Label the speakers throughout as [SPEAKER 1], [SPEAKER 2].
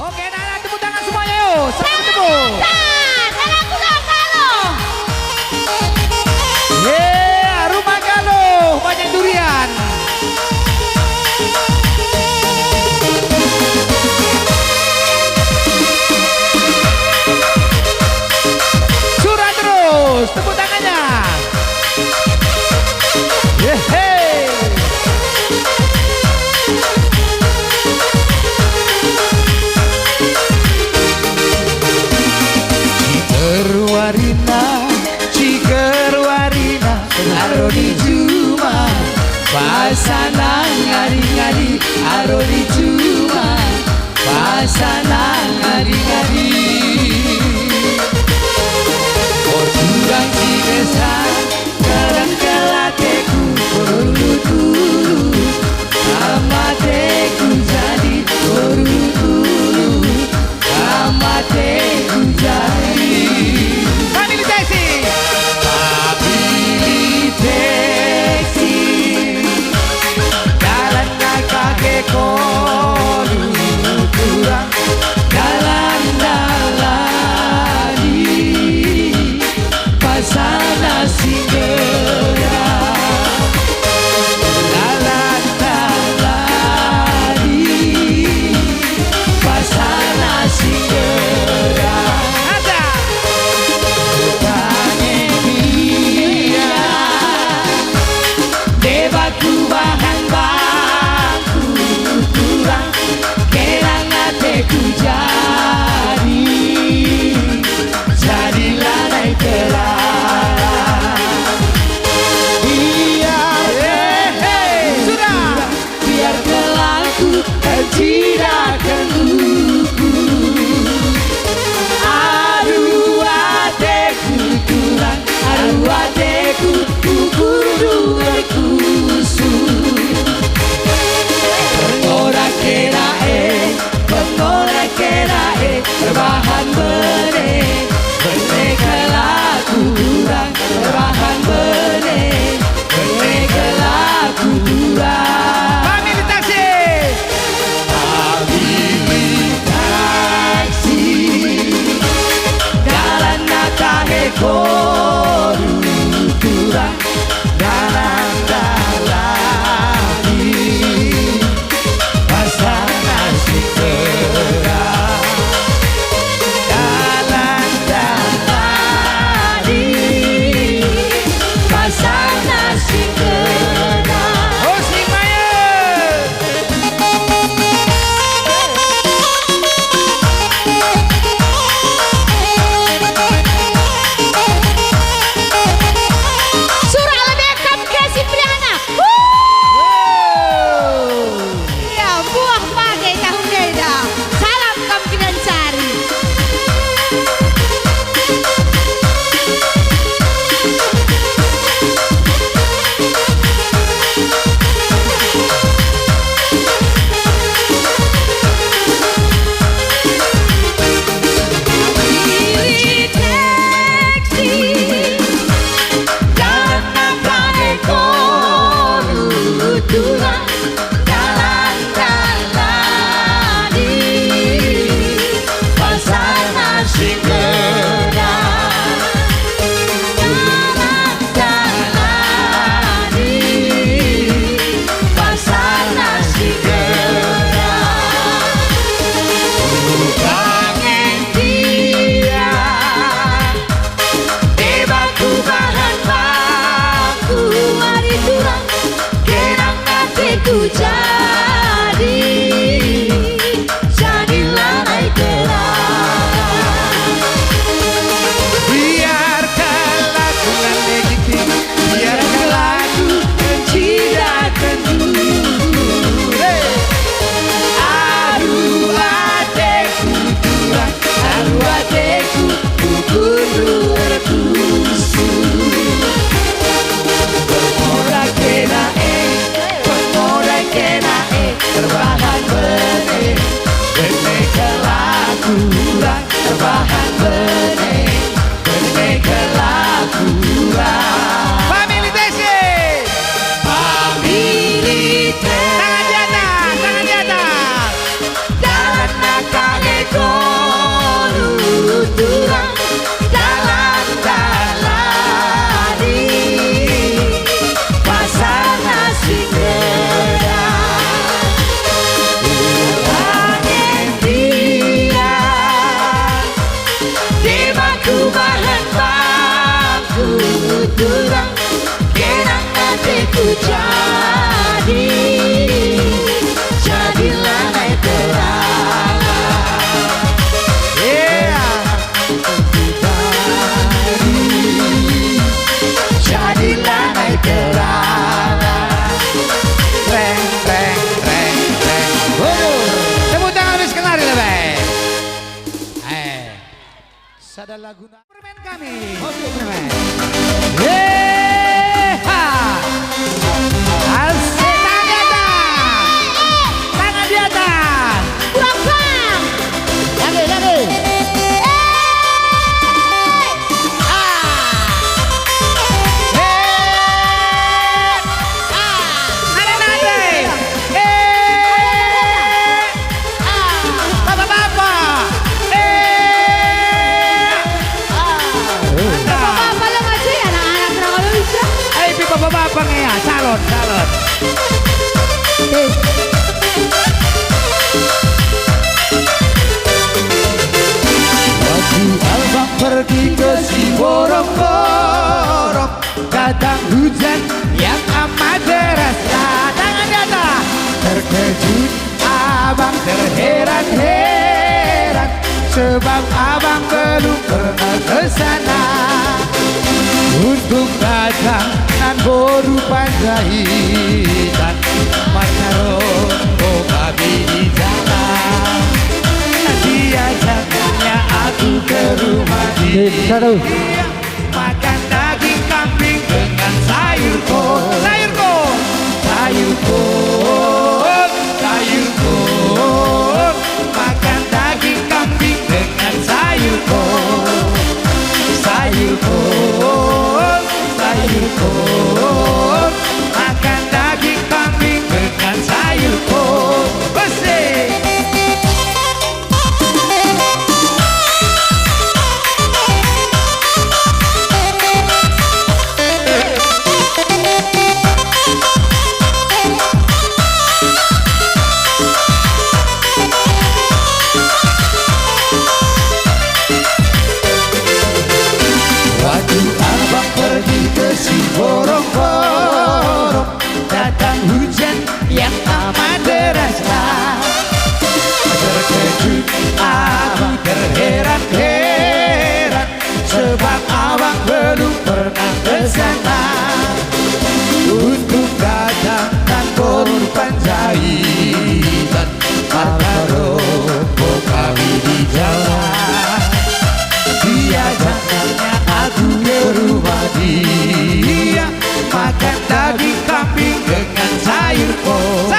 [SPEAKER 1] Oke, nah, tepuk tangan semuanya yuk. Selamat tepuk. Yeah, rumah Galuh banyak durian. Surah terus, tepuk tangannya. Yeay. Cikerwarina aro di Juma pasanang ngadi-ngadi aro di Juma pasanang ngadi-ngadi Porturang Cinesa kerang kelateku urut-urut amateku jadi urut-urut amateku jadi Terbahan bene, bene kelaku durang. Terbahan bene, bene kelaku durang. Family taksi, family taksi. Jalan nakahe koru durang, dalam dalami pasang nasi kerang. Tangan di atas, tangan di atas. Jalan nakage
[SPEAKER 2] jadilah naik terang. Jadilah naik terang.
[SPEAKER 1] Reng, reng, reng, reng. Tepuk tangan habis kenari lah, Bay. Sada lagu permen kami. Oke, permen. Yeha. Asik, tangan di atas. Tangan di atas.
[SPEAKER 2] Kurang. Lagi.
[SPEAKER 1] Bapak-bapak ya, salon.
[SPEAKER 2] Waktu abang pergi ke Siborong-borong, datang hujan yang amat deras.
[SPEAKER 1] Tangan di atas.
[SPEAKER 2] Terkejut abang terheran-heran, sebab abang belum pernah ke sana. Untuk dagangan boru panjaitan, Macarondo kami di jalan. Diajaknya aku ke rumah dia, makan daging kambing dengan sayur kol. Makan daging kambing dengan sayur kol. Makan daging kambing dengan sayur kol. Bersih. Borong-borong, datang hujan yang amat deras. Terkejut aku terheran-heran, sebab abang belum pernah ke sana. Untuk dagangan boru panjaitan, Macarondo kami di jalan. Diajaknya aku ke rumah dia, makan daging kambing dengan sayur kol.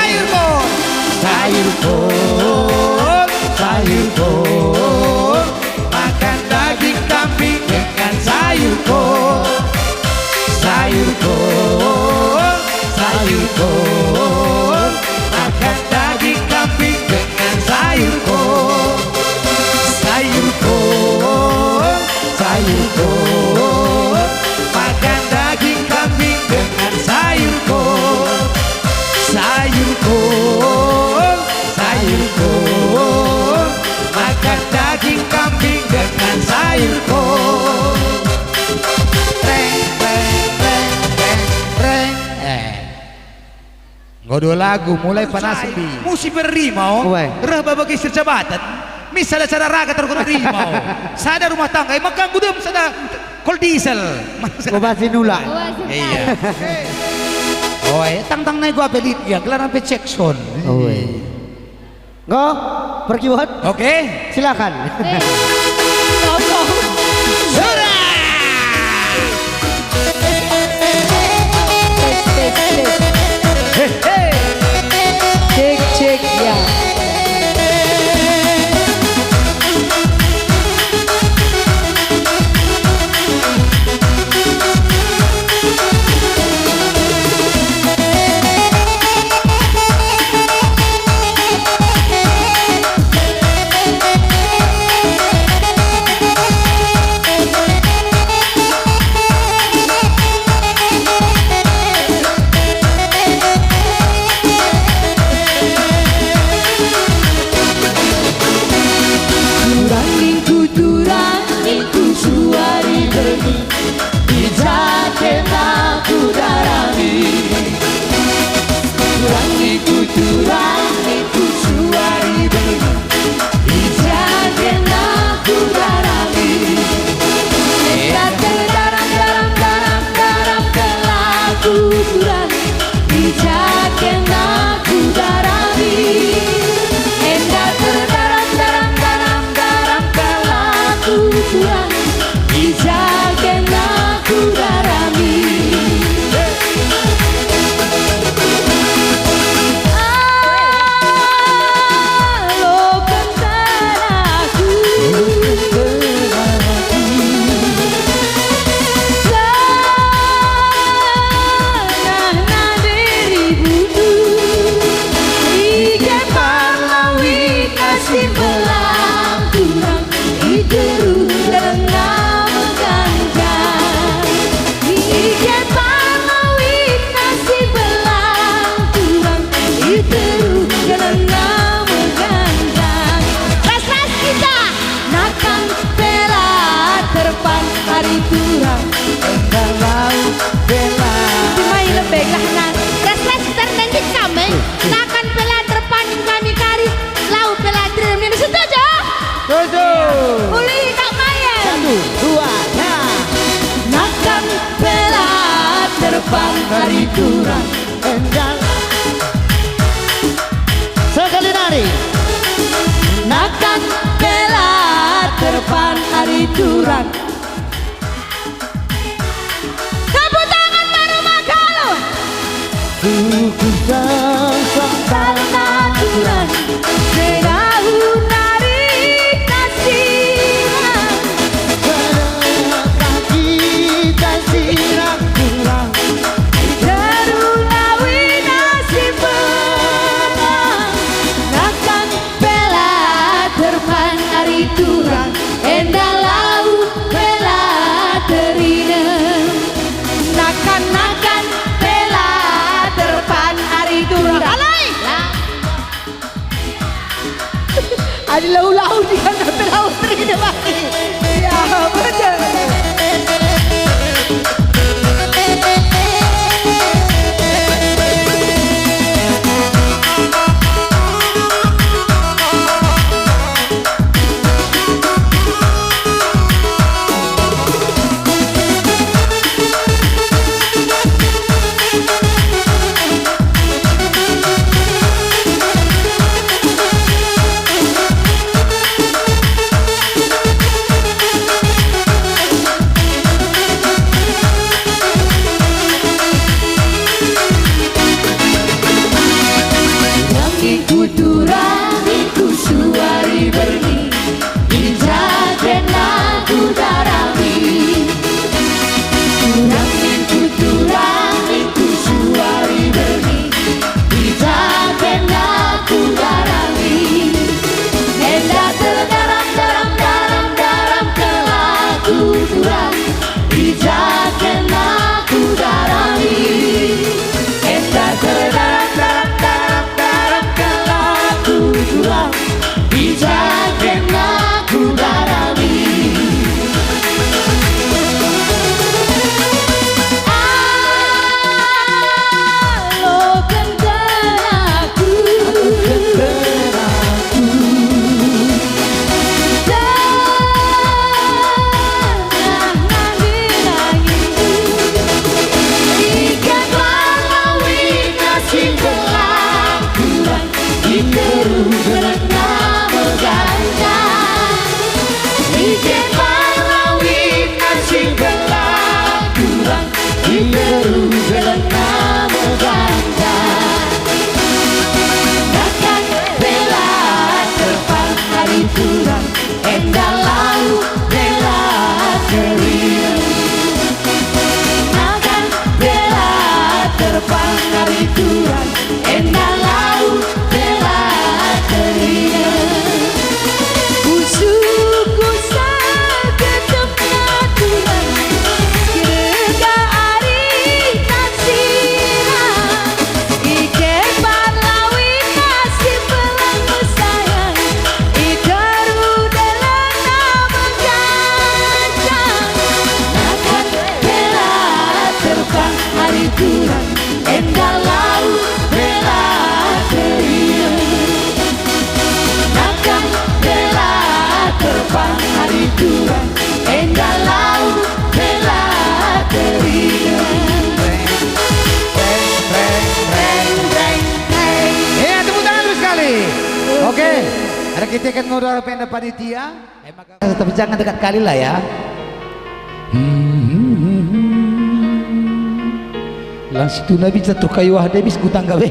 [SPEAKER 2] Makan daging kambing dengan sayur kol. Makan daging kambing dengan sayur kol. Makan daging kambing dengan sayur kol. Makan daging kambing dengan sayur kol.
[SPEAKER 1] Ngodo lagu mulai panas di.
[SPEAKER 3] Musi berrimau, raba bagi serjabatan. Misalnya cara raga terkena rimau. Sada rumah tangga, makan gudem sada kol diesel.
[SPEAKER 2] Obasin nula.
[SPEAKER 3] Iya. Oh, tang naik gua pelit ya, gelar sampai cek son.
[SPEAKER 2] Ngo, pergi buat.
[SPEAKER 3] Oke,
[SPEAKER 2] silakan.
[SPEAKER 4] Cek ya.
[SPEAKER 1] Tujuh.
[SPEAKER 4] Uli tak mayan.
[SPEAKER 2] Satu, dua, ya.
[SPEAKER 4] Nakkan bela terbang hari kurang.
[SPEAKER 2] Endang. Sekali nari.
[SPEAKER 4] Nakkan bela terbang hari kurang. Tepuk tangan baru makalun.
[SPEAKER 2] Ku sesang
[SPEAKER 4] Karena aturan sedahulu nari kasihan.
[SPEAKER 2] Sedekah kita siram kurang.
[SPEAKER 4] Terulawi nasib belang. Nakkan bela terbang hari turang. Endah laut bela terinem. Nakkan bela terbang hari turang. Alai! Ada lau-lau dia nak terlalu terinem lagi. Ya betul. Kuturaniku suari berni Ijaden aku darami Kuturaniku suari berni Ijaden aku darami Endah terdaram ke lagu turang Ijaden aku darami Endah terdaram ke lagu turang Ijaden aku darami Alo kenderaku Jangan nangis-nangis Ikan lawi nasib belang kurang Ikeru berena berganda Ikan lawi nasib belang kurang Ikeru berena berganda Nakkan bela terbang hari kurang Endah laut bela kering Nakkan bela terbang hari kurang Endah laut bela kering Usuku saketep naturan Kirega ari tasirah Ike parlawi nasib belang sayang Ikaru dalam nama gancang Nakkan bela terbang hari kurang Endah laut bela kering Nakkan bela terbang hari kurang Endah laut bela kering
[SPEAKER 1] Ya, tepuk tangan dulu sekali. Oke, ada kita akan ngobrol pada panitia. Tapi jangan dekat kali lah ya. Langsung tu Nabi satu kayu ada habis kutang gawe.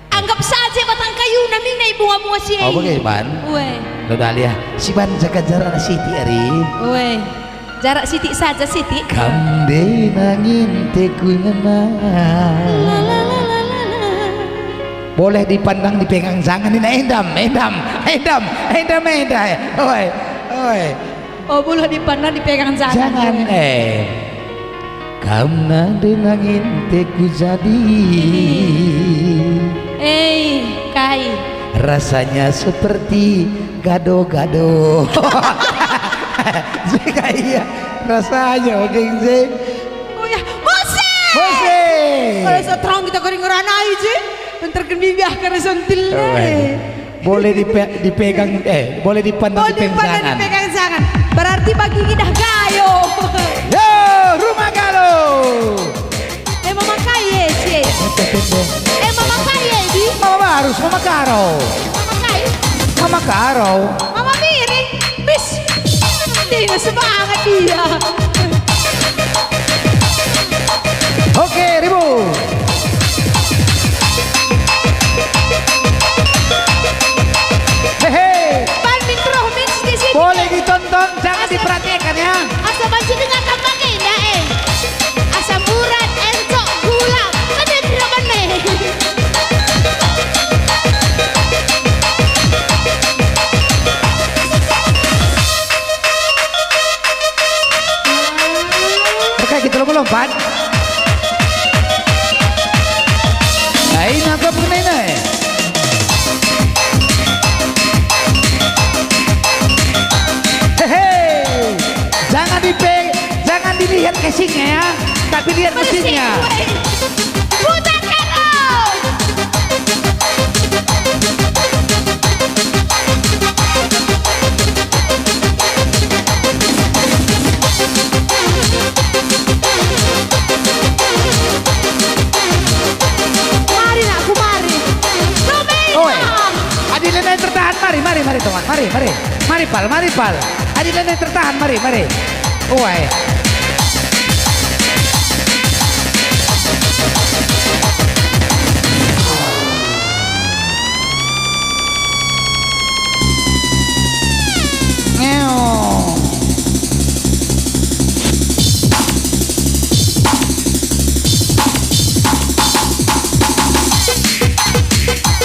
[SPEAKER 4] Anggap saja batang kayu naming na bunga-bunga siya.
[SPEAKER 1] Oh, bagaimana?
[SPEAKER 4] Weh,
[SPEAKER 1] Lo Dahlia, si ban jaga jarak Siti hari.
[SPEAKER 4] weh. Jarak sitik saja sitik.
[SPEAKER 1] Kamde nangin teku ngena.
[SPEAKER 4] La la la la la la.
[SPEAKER 1] Boleh dipandang dipegang jangan ini endam. Oi.
[SPEAKER 4] Oh boleh dipandang dipegang
[SPEAKER 1] Jangan Kamna nangin teku jadi.
[SPEAKER 4] Kai.
[SPEAKER 1] Rasanya seperti gado-gado. Jika iya rasanya oke sih.
[SPEAKER 4] Oh ya, Mose. Kalau seterang kita kering ngerana aja. Bentar kan bibiah karena sentil.
[SPEAKER 1] dipegang boleh dipandang
[SPEAKER 4] Boleh pada
[SPEAKER 1] jangan.
[SPEAKER 4] dipegang jangan. Berarti bagi kita gayo.
[SPEAKER 1] Yo, rumah galuh.
[SPEAKER 4] Mama kaya sih. Mama kaya di.
[SPEAKER 1] Mama Barus, Mama Karo.
[SPEAKER 4] Mama kaya.
[SPEAKER 1] Mama Karo.
[SPEAKER 4] Mama miring. Bis. Hindi na semangat dia.
[SPEAKER 1] Oke, ribu. Hehe.
[SPEAKER 4] Pan Mitro Mins di sini.
[SPEAKER 1] Boleh ditonton, jangan diperhatikan ya.
[SPEAKER 4] Asa masih dengan tambah indah Asa murad entok gula. Ada diraman nih.
[SPEAKER 1] Oke, kita lompat. Nah, ini aku pernah ini. Hehe. Jangan dilihat casingnya ya, tapi lihat mesinnya.
[SPEAKER 4] Putarkan on. Mari nak aku mari.
[SPEAKER 1] Oi, Adilan yang tertahan, mari teman, mari pal. Adilan yang tertahan, mari. Oi.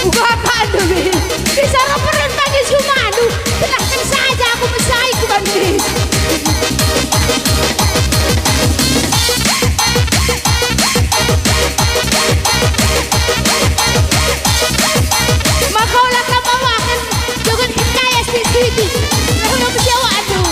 [SPEAKER 4] Bukan dulu. Bisa laporan tadi Sumanu. Silahkan saja aku bersaing ke Bandis. Maka ulah kamu makan jangan kaya siti. Lalu berjawab aduh.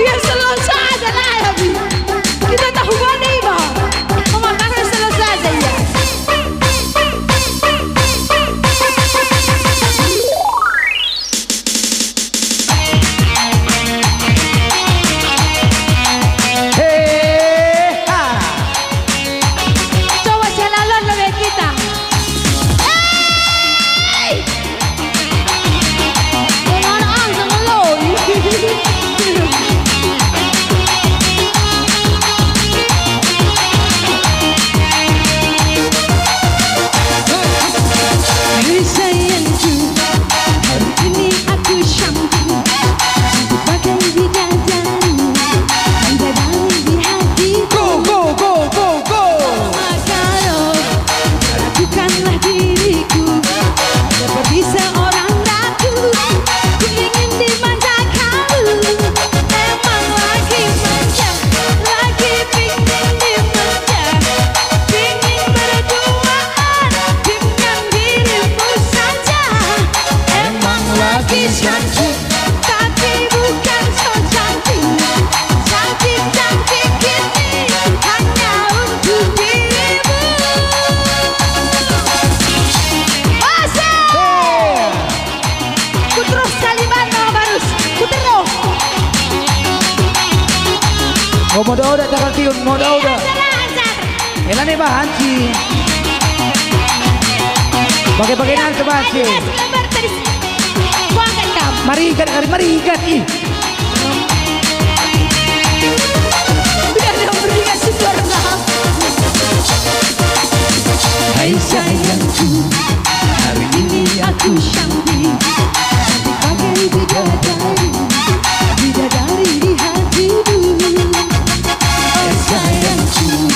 [SPEAKER 4] Iya selalu saja lah ya Bi. Kita tahu mana iba. Memakan selalu saja ya.
[SPEAKER 1] Hei, ha.
[SPEAKER 4] Coba jalan lebih kita. Hey! Dengan angin loi. Sayangku, hari ini aku syampu sebagai bidadari, bidadari di hatiku.
[SPEAKER 1] Go.
[SPEAKER 4] Kalau lakukanlah diriku seperti seorang ratu, ku ingin dimanja kau. Emang lagi manja, lagi pingin dimanja, pingin berduaan dengan dirimu saja. Emang lagi cantik, tapi bukan so cantik. Cantik ini hanya untuk dirimu. Asal! Ku terus kalimat Mama Barus. Ku terus.
[SPEAKER 1] Moda udah takal tiun, moda udah.
[SPEAKER 4] Lancar.
[SPEAKER 1] Elan nih bahanci. Pakai nanti bahanci.
[SPEAKER 4] Lebar terus. Buangkan kamu.
[SPEAKER 1] Mari ikat ih.
[SPEAKER 4] Biar dia berikan sempurna. Hai sayangku, hari ini aku cantik sebagai bidadari, bidadari di hatimu. Hai sayangku,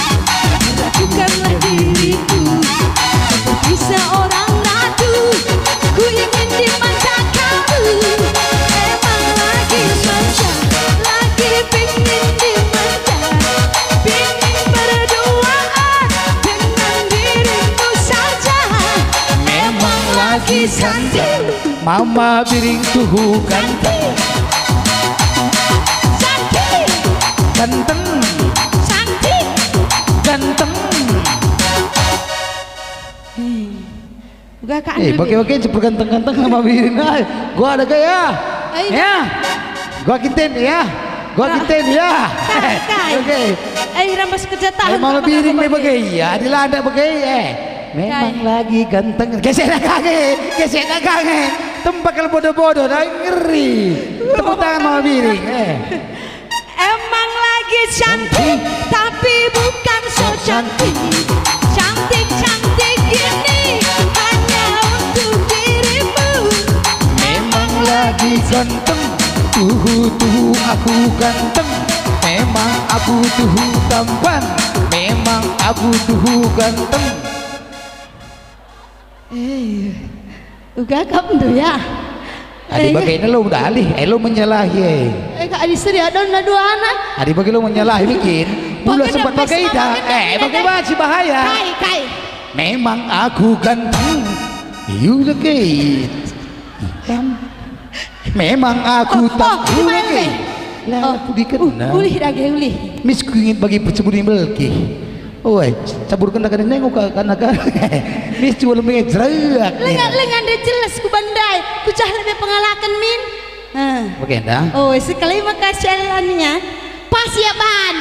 [SPEAKER 4] lakukanlah diriku seperti seorang ratu, ku ingin dimanja kau. Emang lagi
[SPEAKER 1] ganteng, Mama Biring tuhu ganteng,
[SPEAKER 4] cantik,
[SPEAKER 1] ganteng,
[SPEAKER 4] cantik.
[SPEAKER 1] ganteng.
[SPEAKER 4] Uga kan.
[SPEAKER 1] Pakai cepet ganteng-ganteng sama Biring. Gua ada gaya. Ya. Gua kinten ya. Gua kinten ya. Oke.
[SPEAKER 4] Rambas kerja tahan.
[SPEAKER 1] Mama Biring me bagai ya, dilanda bagai memang lagi ganteng. Gesek nak kangen. Tempat kalau bodoh-bodoh dah ngeri. Tepuk tangan Mama Biring.
[SPEAKER 4] Emang lagi cantik, tapi bukan so cantik. Cantik-cantik gini hanya untuk dirimu.
[SPEAKER 1] Memang lagi ganteng, tuhu aku ganteng. Memang aku tuhu tampan, memang aku tuhu ganteng.
[SPEAKER 4] Uga kamu tuh ya.
[SPEAKER 1] Adik bagaimana lo udah alih, lo menyalahi.
[SPEAKER 4] Kak Adi seri ada dua anak.
[SPEAKER 1] Adik bagaimana lo menyalahi bikin. Belum sempat pakai dah. Bagaimana sih bahaya?
[SPEAKER 4] Kai.
[SPEAKER 1] Memang aku ganteng, you lagi. Memang aku tahu lagi. Lah, pudi kena.
[SPEAKER 4] Ulih lagi ulih.
[SPEAKER 1] Mis ingin bagi peceburi melki. Oi, caburkan nak kena nengok kan. Mis cuma lebih jerak.
[SPEAKER 4] Lengan dia jelas ku bandai. Ku cah lebih pengalakan min.
[SPEAKER 1] Bagaimana?
[SPEAKER 4] Oh, sekali makasih alannya. Pas ya ban.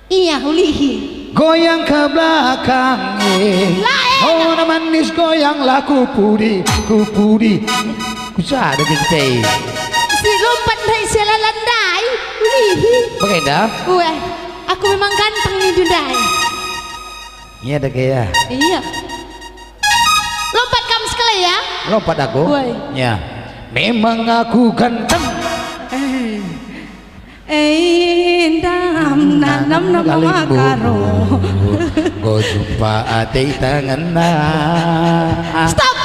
[SPEAKER 4] Iya ulihi.
[SPEAKER 1] Goyang ke belakang, oh na manis goyanglah ku pudi. Ku ada kita.
[SPEAKER 4] Si lompat dari selalandai, ulihi.
[SPEAKER 1] Bagaimana?
[SPEAKER 4] Wah, aku memang ganteng nih Dundai.
[SPEAKER 1] Iya ada gaya.
[SPEAKER 4] Iya. Lompat kamu sekali ya.
[SPEAKER 1] Lompat aku.
[SPEAKER 4] Woi.
[SPEAKER 1] Ya. Memang aku ganteng.
[SPEAKER 4] Nanam makaro.
[SPEAKER 1] Go jumpa ate tangan na.
[SPEAKER 4] Stop.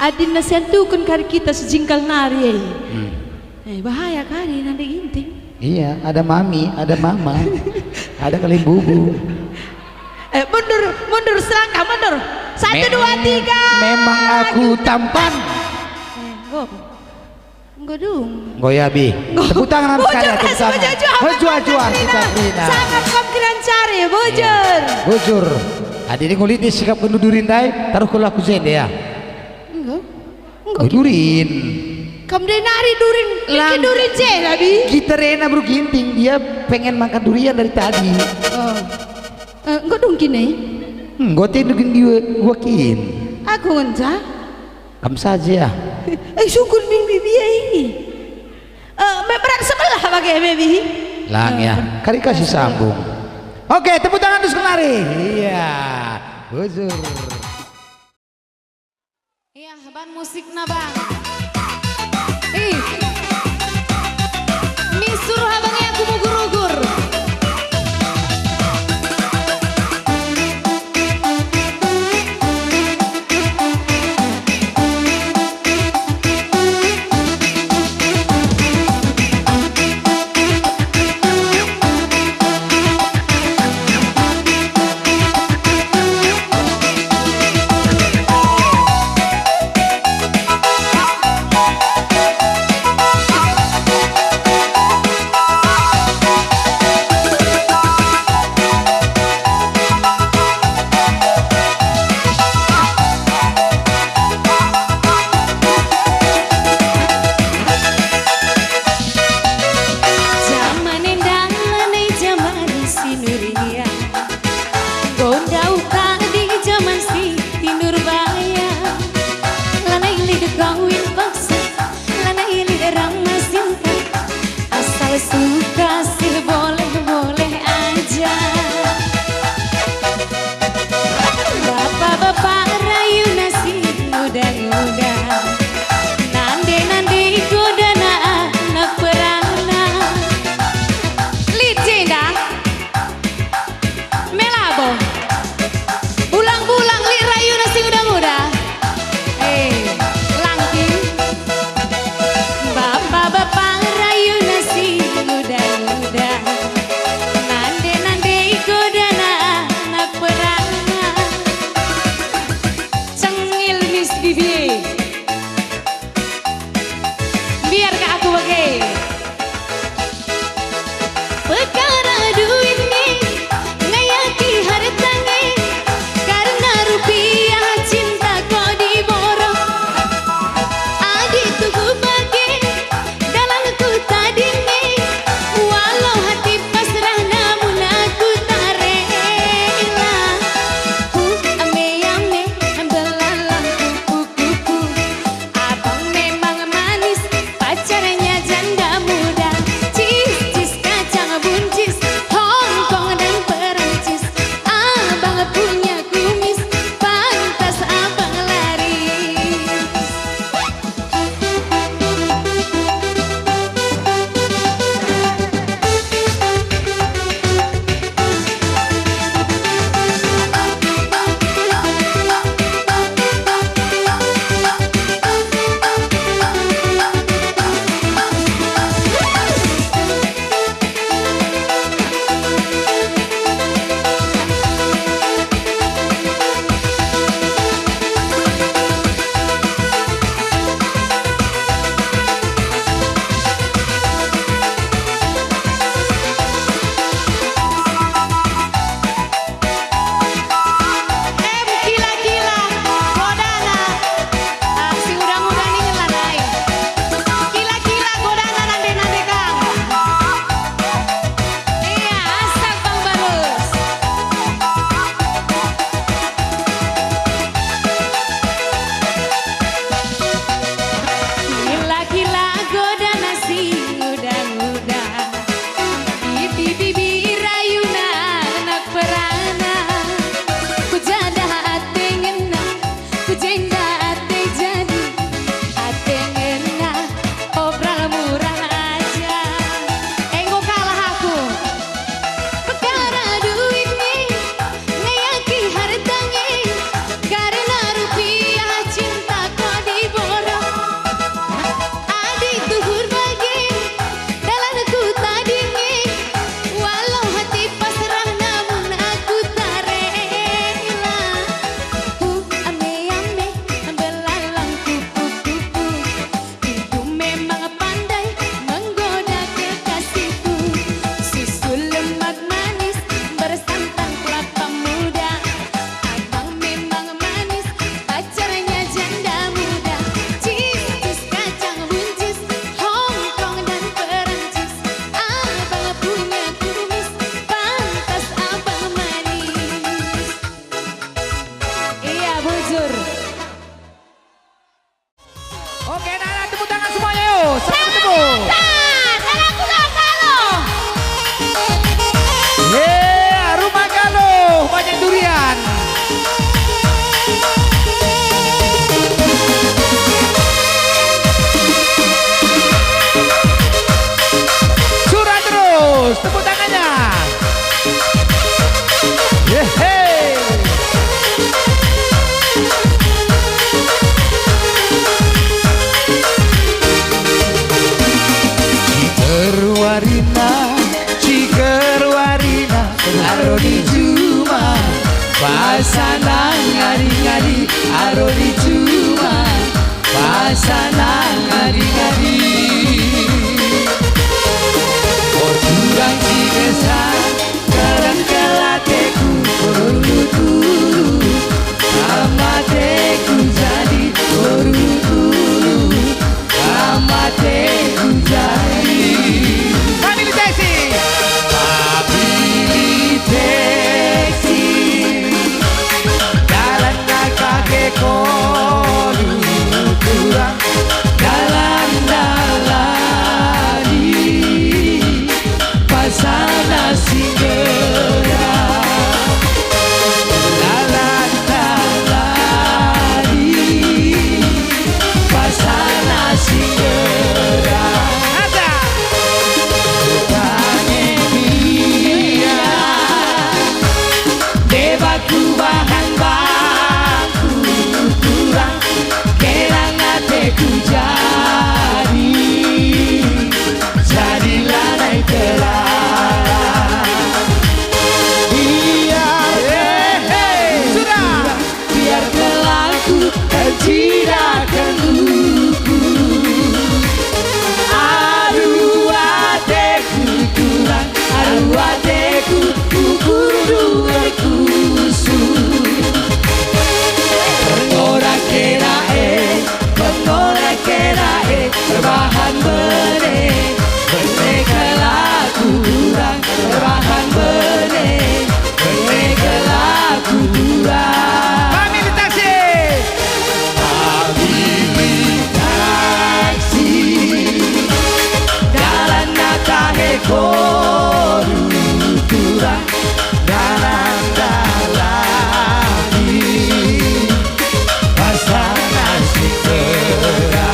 [SPEAKER 4] Adin nasiantukan kari kita sejingkal nari. Bahaya kari nanti ginting.
[SPEAKER 1] Iya, ada mami, ada mama, ada kali bubu.
[SPEAKER 4] Mundur selangkah mundur. 1, 2, 3.
[SPEAKER 1] Memang aku tampan.
[SPEAKER 4] Enggak dong.
[SPEAKER 1] Goyabi. Tepuk tangan sekali. Jual kita Rina.
[SPEAKER 4] Sangat kemungkinan cari bujur.
[SPEAKER 1] Bujur. Adik ini ngulit di sikap kendudurin dai. Taruh kalau aku zende ya.
[SPEAKER 4] Enggak.
[SPEAKER 1] Durin.
[SPEAKER 4] Kamu dari nari durin. Lagi durin je Nabi.
[SPEAKER 1] Kita Rena bro ginting. Dia pengen makan durian dari tadi.
[SPEAKER 4] Enggak dong gini.
[SPEAKER 1] Gue tindukin gua kin.
[SPEAKER 4] Aku ngenca.
[SPEAKER 1] Kamu saja.
[SPEAKER 4] Syukur minggu biaya ini. Berat sebelah pakai baby.
[SPEAKER 1] Lang ya. Kali kasih sambung. Oke, tepuk tangan terus kemari. Iya. Bujur.
[SPEAKER 4] Iya, ban musik na bang. Misur habangnya aku mau gurugur.
[SPEAKER 2] Koroni cuma pasangan ngadi-ngadi. Oh turang cigesan kerang kelateku korutu amateku jadi korutu amateku jadi.
[SPEAKER 3] Family Taxi.
[SPEAKER 2] Teksi jalan kaki koru kurang jalan dalani pasana singgera jalan dalani pasana singgera.
[SPEAKER 3] Ada.
[SPEAKER 2] Debaku bahan baku kurang kerang ateku jadilah naik telah biar kelaku tidak luku. Aduh ateku kurang aduh ateku kudu berbahan bene kelaku kurang berbahan bene kelaku kurang.
[SPEAKER 3] Family Taxi.
[SPEAKER 2] Taksi jalan nakane koru kurang jalan dalani pasana singgera.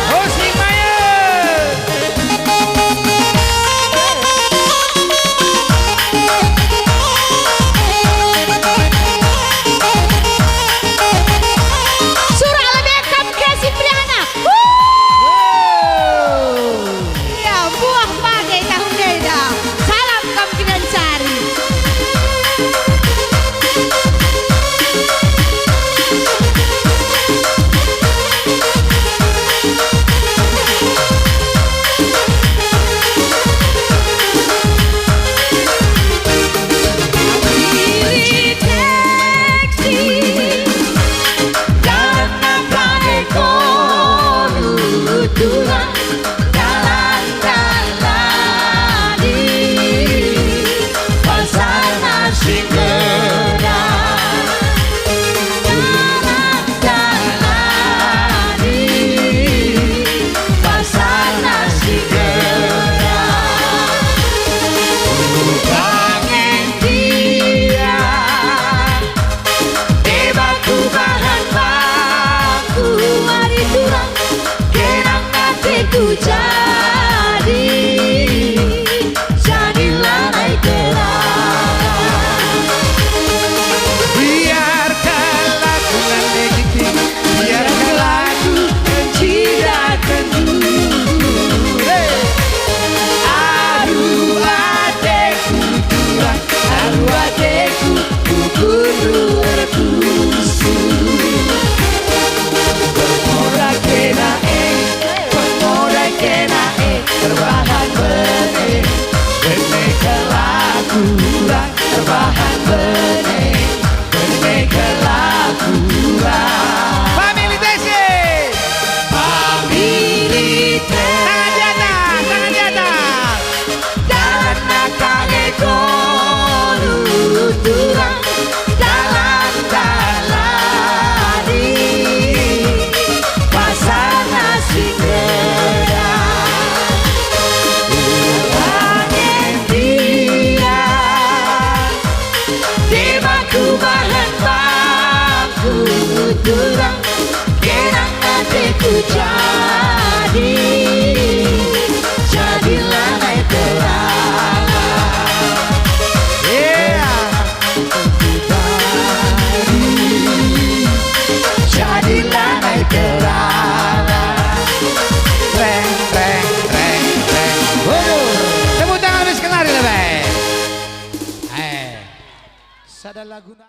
[SPEAKER 3] Oh sing Maya.
[SPEAKER 4] Surah Al-Bekam Kasih Priana. Ya, buah bagai tahun beda. Salam Kampinan Sari.
[SPEAKER 2] Pilih teksi jalan nakane koru kurang jalan dalani pasana singgera jalan dalani pasana singgera. Kangen dia debaku bahan baku mari turang kerang hatiku jadilah naik telah.
[SPEAKER 3] Biar kelaku legitim. Biar kelaku
[SPEAKER 2] tidak kenduri. Aduh adekku kurang aduh adekku kudu berkusu. Pengorak kena terbahan bene kelaku kurang terbahan bene kelaku kurang.
[SPEAKER 3] Family Taxi.
[SPEAKER 2] Family
[SPEAKER 3] Tangan di atas, tangan di atas.
[SPEAKER 2] jalan nakane koru turang jalan dalani pasana singgera. Kangen dia debaku bahan baku turang kerang hatiku jadilah naik telah. Jadilah naik telah.
[SPEAKER 3] Reng, reng, reng, reng.
[SPEAKER 1] lagu na